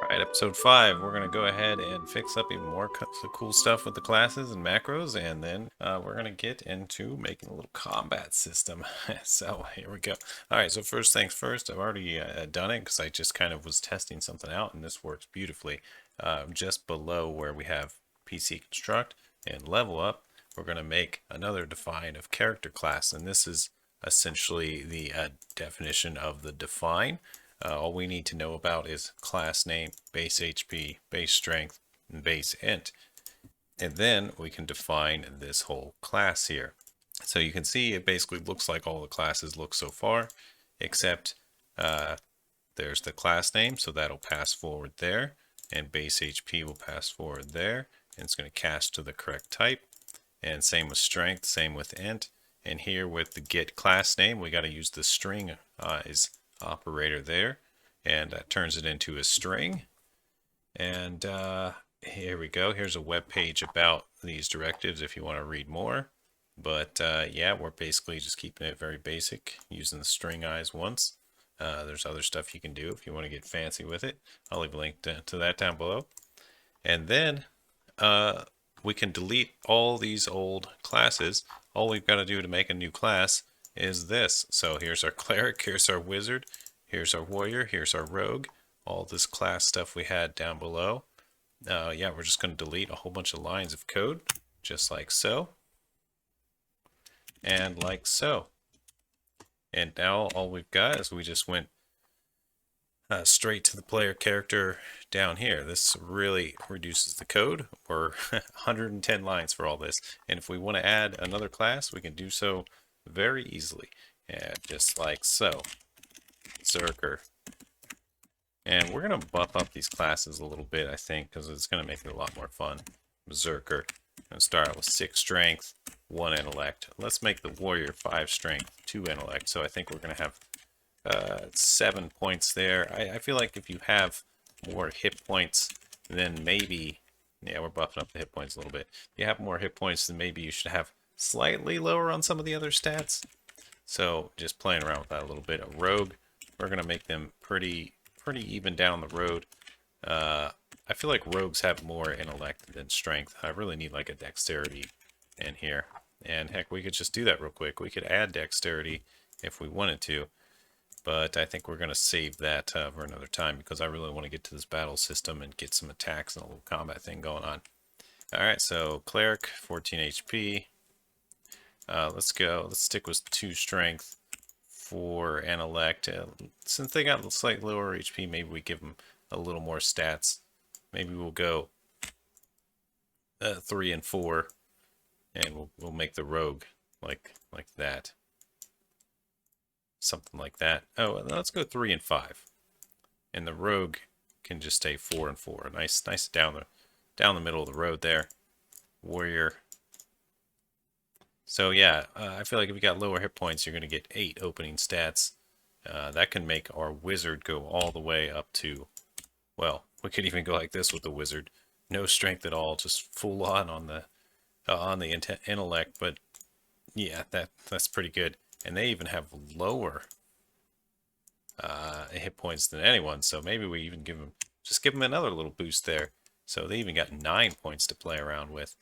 Alright, episode 5, we're going to go ahead and fix up even more cool stuff with the classes and macros, and then we're going to get into making a little combat system. So here we go. Alright, so first things first, I've already done it because I just kind of was testing something out, and this works beautifully. Just below where we have PC Construct and Level Up, we're going to make another define of character class, and this is essentially the definition of the define. All we need to know about is class name, base HP, base strength, and base int. And then we can define this whole class here. So you can see it basically looks like all the classes look so far, except there's the class name, so that'll pass forward there, and base HP will pass forward there, and it's going to cast to the correct type. And same with strength, same with int. And here with the get class name, we got to use the string is operator there, and that turns it into a string. And here we go. Here's a web page about these directives if you want to read more. But yeah, we're basically just keeping it very basic, using the string eyes once. There's other stuff you can do if you want to get fancy with it. I'll leave a link to that down below. And then we can delete all these old classes. All we've got to do to make a new class is this. So here's our cleric, here's our wizard, here's our warrior, here's our rogue, all this class stuff we had down below. Yeah, we're just going to delete a whole bunch of lines of code, just like so, and like so. And now all we've got is we just went straight to the player character down here. This really reduces the code. We're 110 lines for all this. And if we want to add another class, we can do so very easily. And just like so. Berserker. And we're going to buff up these classes a little bit, I think, because it's going to make it a lot more fun. Berserker. I'm going to start out with 6 strength, 1 intellect. Let's make the warrior 5 strength, 2 intellect. So I think we're going to have 7 points there. I feel like if you have more hit points, then maybe, yeah, we're buffing up the hit points a little bit. If you have more hit points, then maybe you should have slightly lower on some of the other stats. So just playing around with that a little bit. A rogue, we're gonna make them pretty even down the road. I feel like rogues have more intellect than strength. I really need like a dexterity in here. And heck, we could just do that real quick. We could add dexterity if we wanted to. But I think we're going to save that for another time because I really want to get to this battle system and get some attacks and a little combat thing going on. Alright, so Cleric, 14 HP. Let's go. Let's stick with 2 strength, 4 intellect. Since they got slightly lower HP, maybe we give them a little more stats. Maybe we'll go 3 and 4, and we'll make the rogue like that. Something like that. Oh, let's go 3 and 5, and the rogue can just stay 4 and 4. Nice down the middle of the road there. Warrior. So yeah, I feel like if you got lower hit points, you're going to get 8 opening stats. That can make our wizard go all the way up to, well, we could even go like this with the wizard. No strength at all, just full on the intellect. But yeah, that's pretty good. And they even have lower hit points than anyone, so maybe we even give them another little boost there. So they even got 9 points to play around with.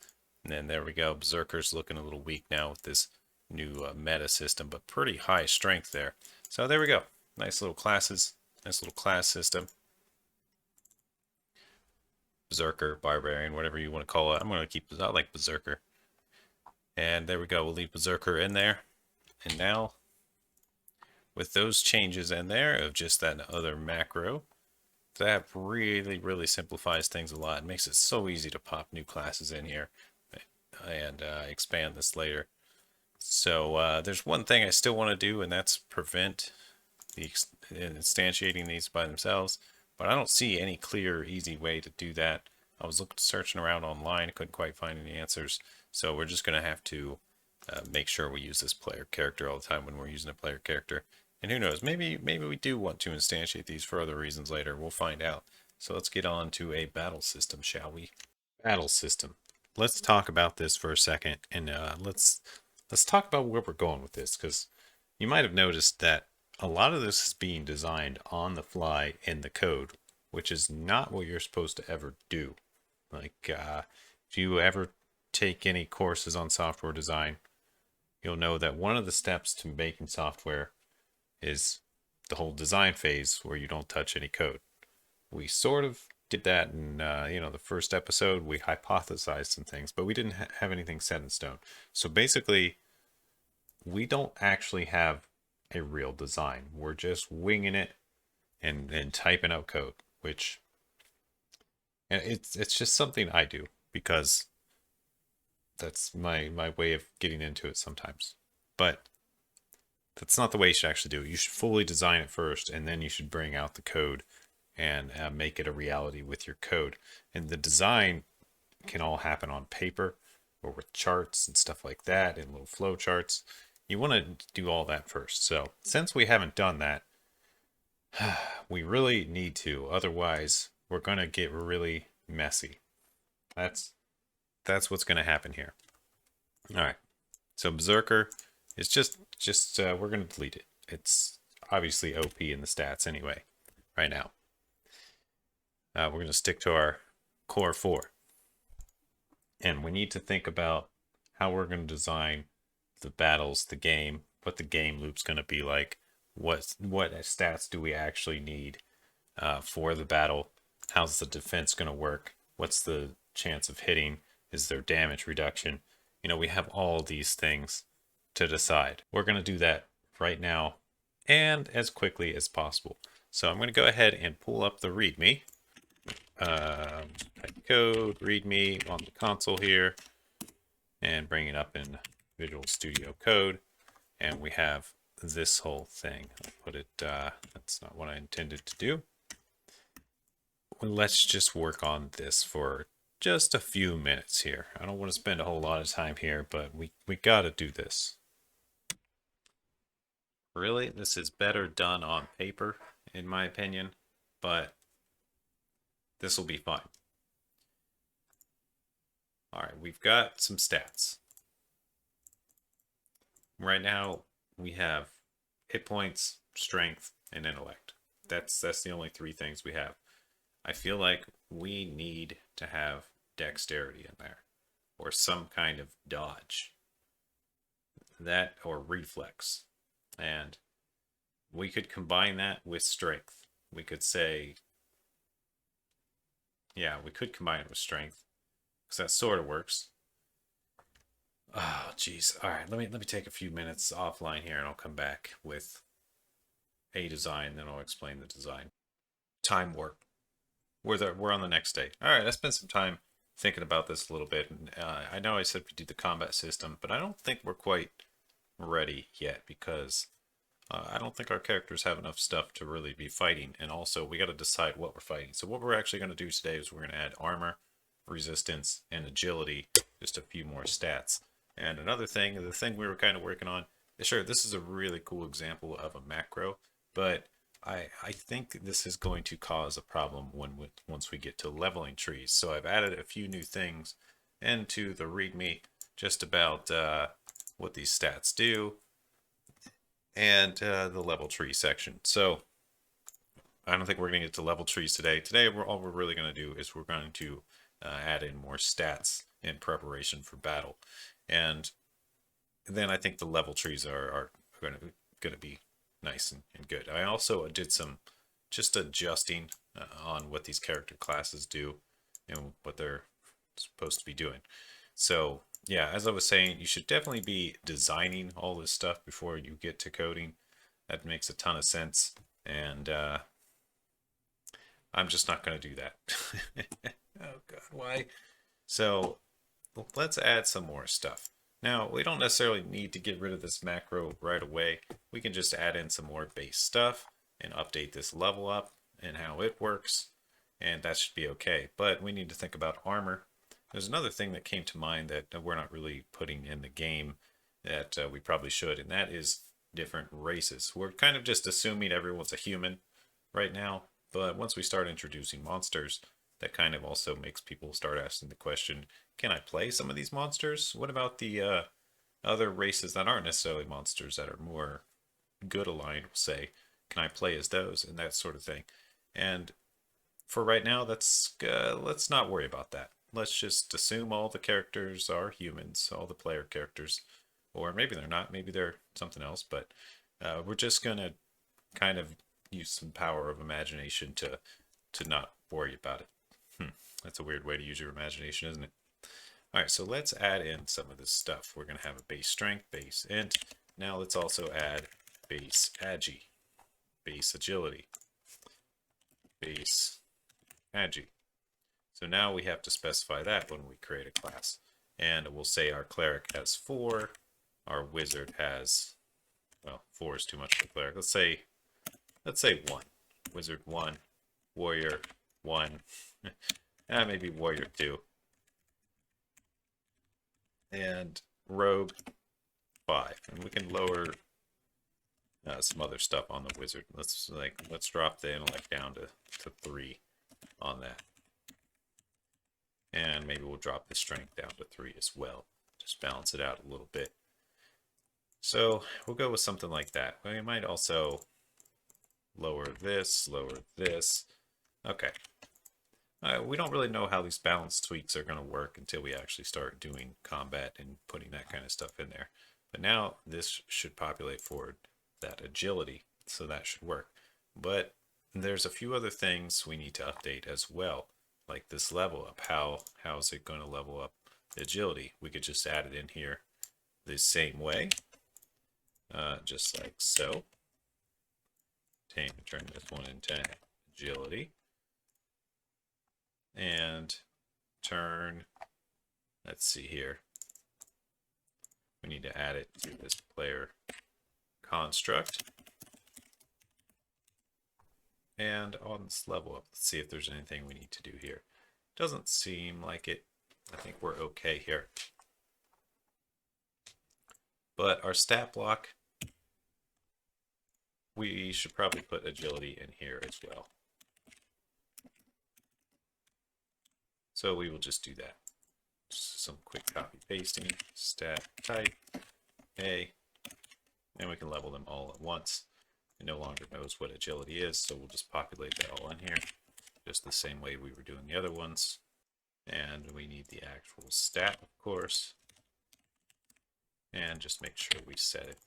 And then there we go. Berserker's looking a little weak now with this new meta system, but pretty high strength there. So there we go. Nice little classes, nice little class system. Berserker, Barbarian, whatever you want to call it. I'm going to keep, I like Berserker. And there we go. We'll leave Berserker in there. And now, with those changes in there of just that other macro, that really simplifies things a lot. It makes it so easy to pop new classes in here and expand this later. So there's one thing I still want to do, and that's prevent the instantiating these by themselves. But I don't see any clear, easy way to do that. I was searching around online, couldn't quite find any answers. So we're just going to have to make sure we use this player character all the time when we're using a player character. And who knows, maybe we do want to instantiate these for other reasons later. We'll find out. So let's get on to a battle system, shall we? Battle system. Let's talk about this for a second, and let's talk about where we're going with this, because you might have noticed that a lot of this is being designed on the fly in the code which is not what you're supposed to ever do. Like, if you ever take any courses on software design, you'll know that one of the steps to making software is the whole design phase where you don't touch any code. We sort of did that in the first episode. We hypothesized some things, but we didn't have anything set in stone. So basically, we don't actually have a real design. We're just winging it and typing out code, which, and it's just something I do because that's my way of getting into it sometimes. But that's not the way you should actually do it. You should fully design it first, and then you should bring out the code and make it a reality with your code. And the design can all happen on paper or with charts and stuff like that, and little flow charts. You want to do all that first. So since we haven't done that, we really need to. Otherwise, we're going to get really messy. That's what's going to happen here. All right. So Berserker is just we're going to delete it. It's obviously OP in the stats anyway, right now. We're going to stick to our core 4. And we need to think about how we're going to design the battles, the game, what the game loop's going to be like, what stats do we actually need for the battle, how's the defense going to work, what's the chance of hitting, is there damage reduction. We have all these things to decide. We're going to do that right now and as quickly as possible. So I'm going to go ahead and pull up the README. Type code, README on the console here, and bring it up in Visual Studio Code. And we have this whole thing. I'll put it, that's not what I intended to do. Well, let's just work on this for just a few minutes here. I don't want to spend a whole lot of time here, but we got to do this. Really, this is better done on paper, in my opinion, but this will be fine. All right, we've got some stats. Right now, we have hit points, strength, and intellect. That's the only 3 things we have. I feel like we need to have dexterity in there, or some kind of dodge. That or reflex. And we could combine that with strength. We could say, yeah, we could combine it with strength, because that sort of works. Oh, geez. All right, let me take a few minutes offline here, and I'll come back with a design, then I'll explain the design. Time warp. We're on the next day. All right, I spent some time thinking about this a little bit. And, I know I said we do the combat system, but I don't think we're quite ready yet, because I don't think our characters have enough stuff to really be fighting. And also, we got to decide what we're fighting. So what we're actually going to do today is we're going to add armor, resistance, and agility, just a few more stats. And another thing, the thing we were kind of working on, sure, this is a really cool example of a macro, but I think this is going to cause a problem once we get to leveling trees. So I've added a few new things into the README just about what these stats do and the level tree section. So I don't think we're going to get to level trees today. Today, all we're really going to do is we're going to add in more stats in preparation for battle. And then I think the level trees are going to be nice and good. I also did some just adjusting on what these character classes do and what they're supposed to be doing. So yeah, as I was saying, you should definitely be designing all this stuff before you get to coding. That makes a ton of sense, and I'm just not going to do that. Oh God, why? So let's add some more stuff. Now, we don't necessarily need to get rid of this macro right away. We can just add in some more base stuff and update this level up and how it works, and that should be okay. But we need to think about armor. There's another thing that came to mind that we're not really putting in the game that we probably should, and that is different races. We're kind of just assuming everyone's a human right now, but once we start introducing monsters, that kind of also makes people start asking the question, can I play some of these monsters? What about the other races that aren't necessarily monsters, that are more good aligned, we'll say? Can I play as those? And that sort of thing. And for right now, let's not worry about that. Let's just assume all the characters are humans, all the player characters, or maybe they're not. Maybe they're something else. But we're just gonna kind of use some power of imagination to not worry about it. That's a weird way to use your imagination, isn't it? All right, so let's add in some of this stuff. We're going to have a base strength, base int. Now let's also add base agi, base agility, base agi. So now we have to specify that when we create a class. And we'll say our cleric has 4, our wizard has, well, 4 is too much for cleric. Let's say 1. Wizard 1, warrior 1, maybe warrior 2. And rogue 5, and we can lower some other stuff on the wizard. Let's drop the intellect down to 3 on that, and maybe we'll drop the strength down to 3 as well. Just balance it out a little bit. So we'll go with something like that. We might also lower this. Okay. We don't really know how these balance tweaks are going to work until we actually start doing combat and putting that kind of stuff in there. But now this should populate for that agility, so that should work. But there's a few other things we need to update as well, like this level up. How is it going to level up agility? We could just add it in here the same way, just like so. Turn this one into agility. And turn, let's see here, we need to add it to this player construct. And on this level up, let's see if there's anything we need to do here. Doesn't seem like it. I think we're okay here. But our stat block, we should probably put agility in here as well. So we will just do that. Just some quick copy pasting, stat type, A, and we can level them all at once. It no longer knows what agility is, so we'll just populate that all in here, just the same way we were doing the other ones. And we need the actual stat, of course, and just make sure we set it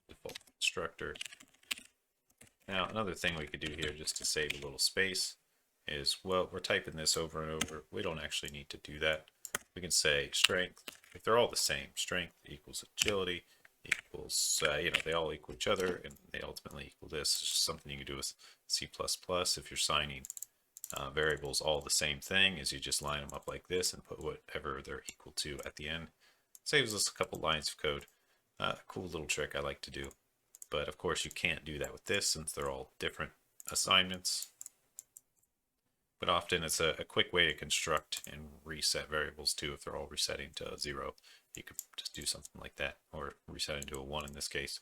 default constructor. Now, another thing we could do here, just to save a little space, is, well, we're typing this over and over. We don't actually need to do that. We can say strength, if they're all the same, strength equals agility equals, they all equal each other, and they ultimately equal this. It's just something you can do with C++. If you're signing variables all the same thing, is you just line them up like this and put whatever they're equal to at the end. Saves us a couple lines of code. Cool little trick I like to do. But of course you can't do that with this since they're all different assignments. But often it's a quick way to construct and reset variables too. If they're all resetting to 0, you could just do something like that, or resetting to a 1 in this case.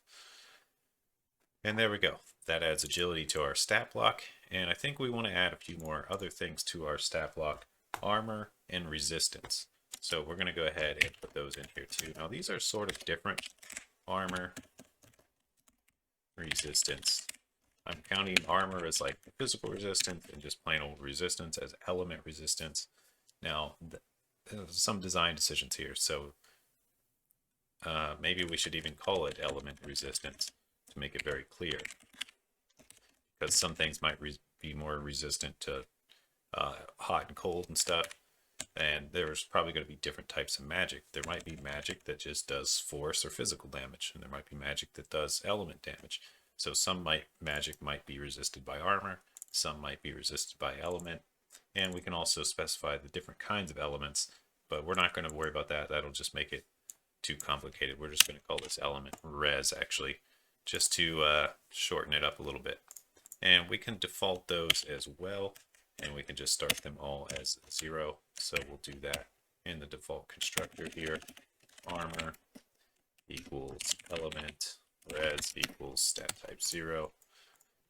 And there we go. That adds agility to our stat block. And I think we want to add a few more other things to our stat block: armor and resistance. So we're going to go ahead and put those in here too. Now these are sort of different. Armor, resistance. I'm counting armor as like physical resistance and just plain old resistance as element resistance. Now, there's some design decisions here, so maybe we should even call it element resistance to make it very clear, because some things might be more resistant to hot and cold and stuff, and there's probably going to be different types of magic. There might be magic that just does force or physical damage, and there might be magic that does element damage. So some magic might be resisted by armor, some might be resisted by element, and we can also specify the different kinds of elements, but we're not going to worry about that. That'll just make it too complicated. We're just going to call this element res, actually, just to shorten it up a little bit. And we can default those as well, and we can just start them all as 0. So we'll do that in the default constructor here. Armor equals element, res equals stat type 0.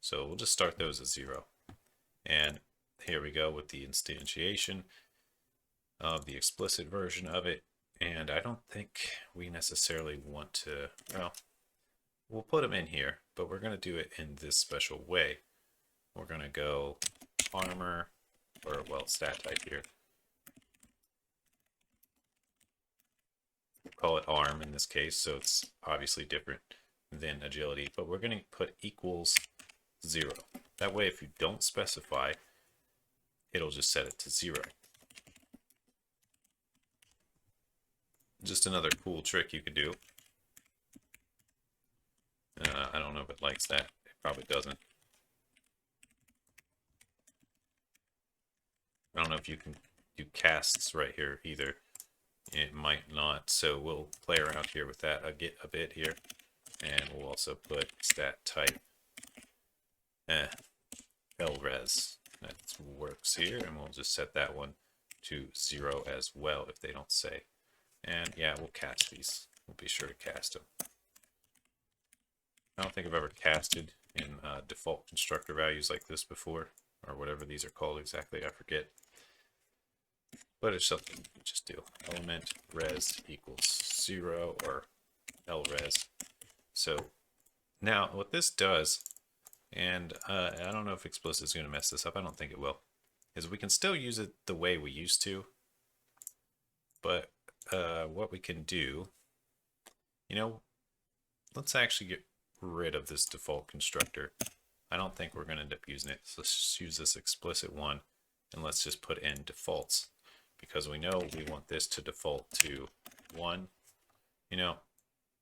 So we'll just start those as 0. And here we go with the instantiation of the explicit version of it. And I don't think we necessarily want to, well, we'll put them in here, but we're going to do it in this special way. We're going to go armor or well, stat type here. We'll call it arm in this case, so it's obviously different than agility, but we're going to put equals 0. That way, if you don't specify, it'll just set it to 0. Just another cool trick you could do. I don't know if it likes that. It probably doesn't. I don't know if you can do casts right here either. It might not, so we'll play around here with that a bit here. And we'll also put stat type LRes. That works here, and we'll just set that one to 0 as well if they don't say. And yeah, we'll cast these. We'll be sure to cast them. I don't think I've ever casted in default constructor values like this before, or whatever these are called exactly, I forget. But it's something you just do. Element res equals 0 or LRes. So now what this does, and I don't know if explicit is going to mess this up, I don't think it will, is we can still use it the way we used to, but what we can do, let's actually get rid of this default constructor. I don't think we're going to end up using it, so let's just use this explicit one, and let's just put in defaults, because we know we want this to default to 1.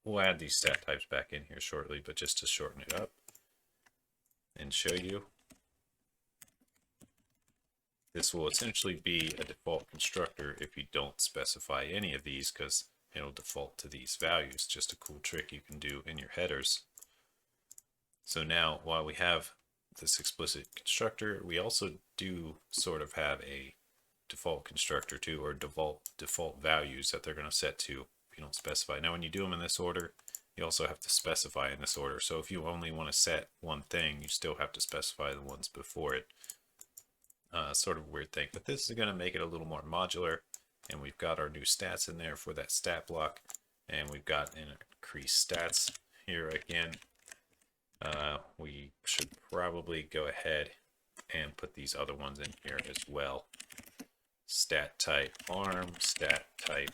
We'll add these stat types back in here shortly, but just to shorten it up and show you, this will essentially be a default constructor if you don't specify any of these, because it'll default to these values. Just a cool trick you can do in your headers. So now, while we have this explicit constructor, we also do sort of have a default constructor too, or default values that they're going to set to if you don't specify. Now, when you do them in this order, you also have to specify in this order. So if you only want to set one thing, you still have to specify the ones before it. Sort of a weird thing, but this is going to make it a little more modular. And we've got our new stats in there for that stat block, and we've got increased stats here again. We should probably go ahead and put these other ones in here as well. Stat type arm, stat type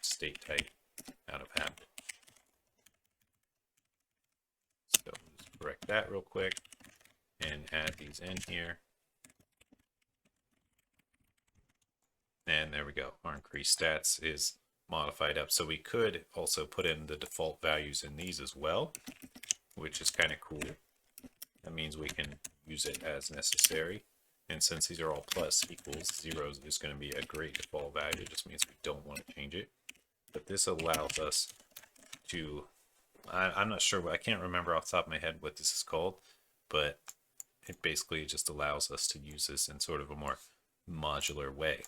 state type out of habit. So just correct that real quick and add these in here. And there we go. Our increased stats is modified up. So we could also put in the default values in these as well, which is kind of cool. That means we can use it as necessary. And since these are all plus equals, 0 is going to be a great default value. It just means we don't want to change it. But this allows us to, I'm not sure, I can't remember off the top of my head what this is called, but it basically just allows us to use this in sort of a more modular way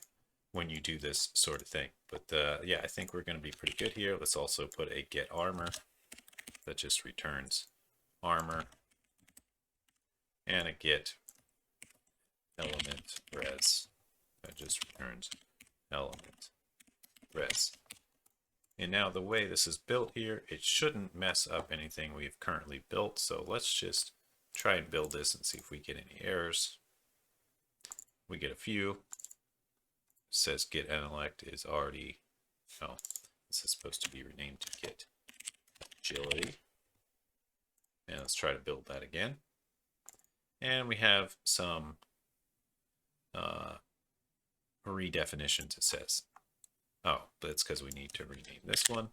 when you do this sort of thing. But yeah, I think we're going to be pretty good here. Let's also put a get armor that just returns armor, and a get element res that just returns element res. And now the way this is built here, it shouldn't mess up anything we've currently built. So let's just try and build this and see if we get any errors. We get a few. It says get intellect is already, oh, this is supposed to be renamed to get agility. And let's try to build that again. And we have some redefinitions, it says. Oh, but it's because we need to rename this one.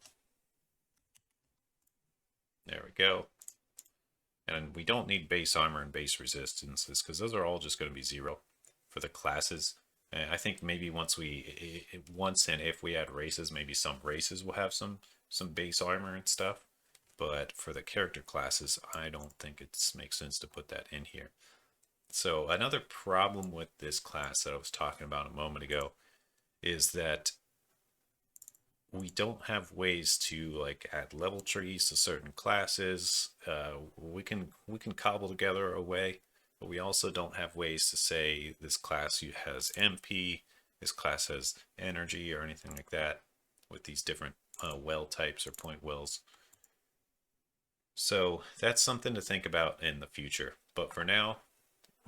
There we go. And we don't need base armor and base resistances, because those are all just going to be 0 for the classes. And I think maybe once and if we add races, maybe some races will have some base armor and stuff. But for the character classes, I don't think it makes sense to put that in here. So another problem with this class that I was talking about a moment ago is that we don't have ways to like add level trees to certain classes. We can cobble together a way, but we also don't have ways to say this class has MP, this class has energy, or anything like that with these different well types or point wells. So that's something to think about in the future. But for now,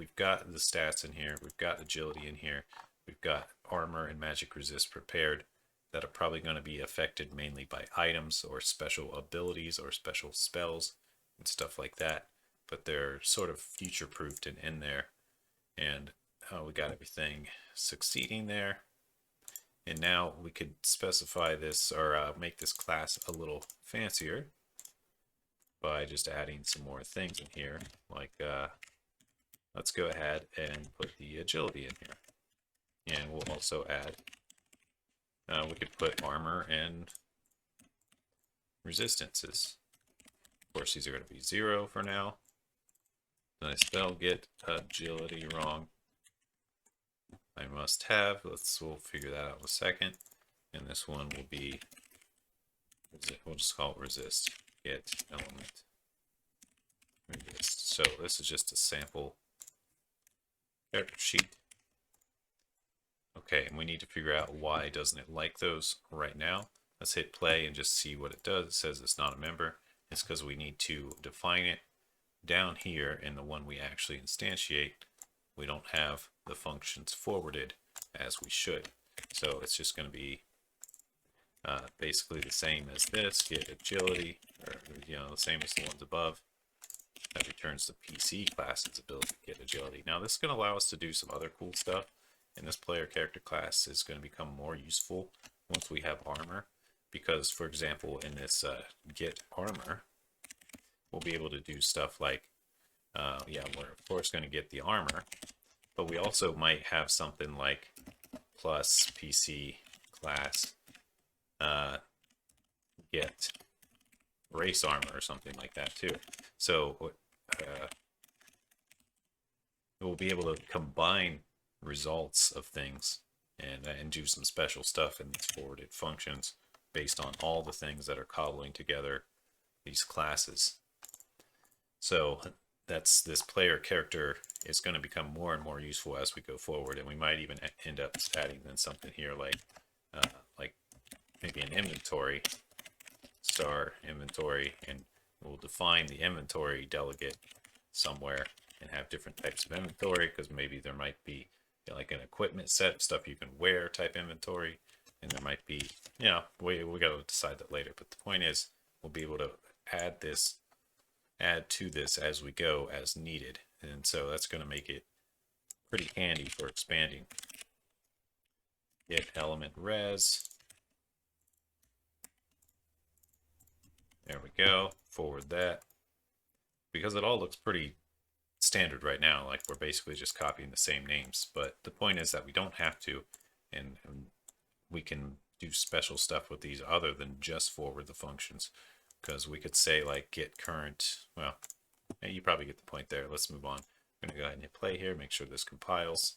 we've got the stats in here, we've got agility in here, we've got armor and magic resist prepared that are probably going to be affected mainly by items or special abilities or special spells and stuff like that. But they're sort of future proofed and in there. And we got everything succeeding there. And now we could specify this or make this class a little fancier by just adding some more things in here. Like, let's go ahead and put the agility in here. And we'll also add, we could put armor and resistances. Of course, these are going to be 0 for now. Did I spell get agility wrong? I must have. We'll figure that out in a second. And this one will be, we'll just call it resist. Get element resist. So this is just a sample character sheet. Okay, and we need to figure out why doesn't it like those right now. Let's hit play and just see what it does. It says it's not a member. It's because we need to define it down here in the one we actually instantiate. We don't have the functions forwarded as we should. So it's just going to be basically the same as this, get agility, or the same as the ones above. That returns the PC class's ability to get agility. Now this is going to allow us to do some other cool stuff, and this player character class is going to become more useful once we have armor. Because, for example, in this get armor, we'll be able to do stuff like, we're of course going to get the armor, but we also might have something like plus PC class get race armor or something like that too. So we'll be able to combine results of things and do some special stuff in these forwarded functions based on all the things that are cobbling together these classes. So that's this player character is going to become more and more useful as we go forward, and we might even end up adding then something here like maybe an inventory, star inventory, and we'll define the inventory delegate somewhere and have different types of inventory, because maybe there might be like an equipment set of stuff you can wear type inventory, and there might be, we got to decide that later. But the point is, we'll be able to add to this as we go as needed, and so that's going to make it pretty handy for expanding. Get element res. There we go. Forward that, because it all looks pretty standard right now, like we're basically just copying the same names. But the point is that we don't have to, and we can do special stuff with these other than just forward the functions, because we could say like get current. Well, you probably get the point there. Let's move on. I'm going to go ahead and hit play here, make sure this compiles.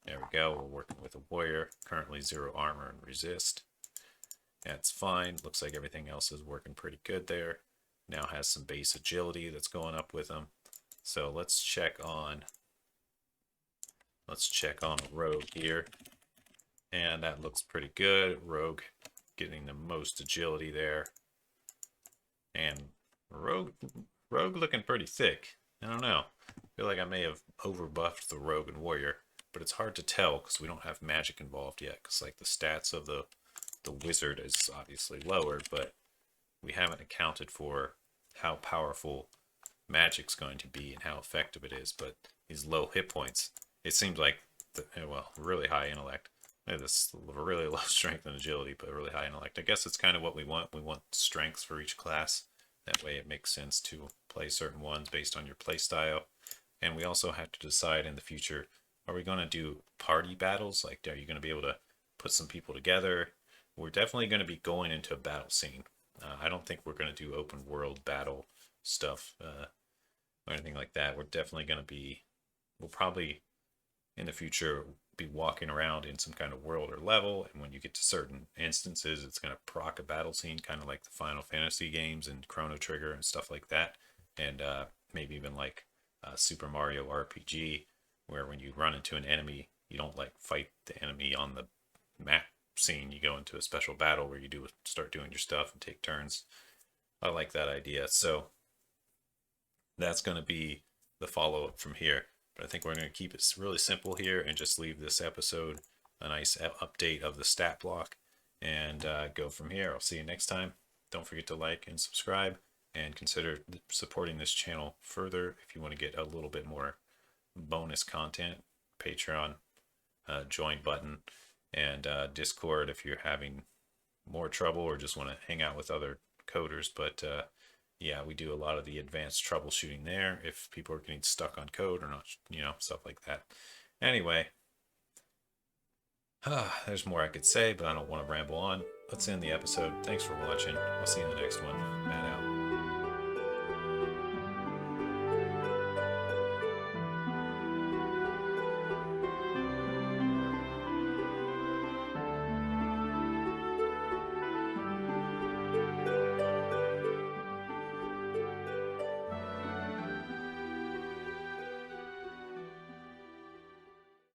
There we go. We're working with a warrior, currently 0 armor and resist. That's fine. Looks like everything else is working pretty good there. Now has some base agility that's going up with them. So let's check on a rogue here, and that looks pretty good. Rogue getting the most agility there, and rogue looking pretty thick. I don't know. I feel like I may have overbuffed the rogue and warrior, but it's hard to tell because we don't have magic involved yet. Because like the stats of the wizard is obviously lower, but we haven't accounted for how powerful magic's going to be and how effective it is. But these low hit points, it seems like really high intellect. This really low strength and agility, but really high intellect. I guess it's kind of what we want. We want strengths for each class. That way it makes sense to play certain ones based on your play style. And we also have to decide in the future, are we going to do party battles? Like, are you going to be able to put some people together? We're definitely going to be going into a battle scene. I don't think we're going to do open world battle stuff or anything like that. We're definitely going to be, we'll probably in the future be walking around in some kind of world or level, and when you get to certain instances, it's going to proc a battle scene, kind of like the Final Fantasy games and Chrono Trigger and stuff like that, and maybe even like Super Mario RPG, where when you run into an enemy, you don't like fight the enemy on the map scene. You go into a special battle where you start doing your stuff and take turns. I like that idea. So that's going to be the follow-up from here. But I think we're going to keep it really simple here and just leave this episode a nice update of the stat block and go from here. I'll see you next time. Don't forget to like and subscribe and consider supporting this channel further if you want to get a little bit more bonus content. Patreon, join button, and Discord if you're having more trouble or just want to hang out with other coders. But yeah, we do a lot of the advanced troubleshooting there if people are getting stuck on code or not, stuff like that. Anyway, there's more I could say, but I don't want to ramble on. Let's end the episode. Thanks for watching. I'll see you in the next one. Matt out.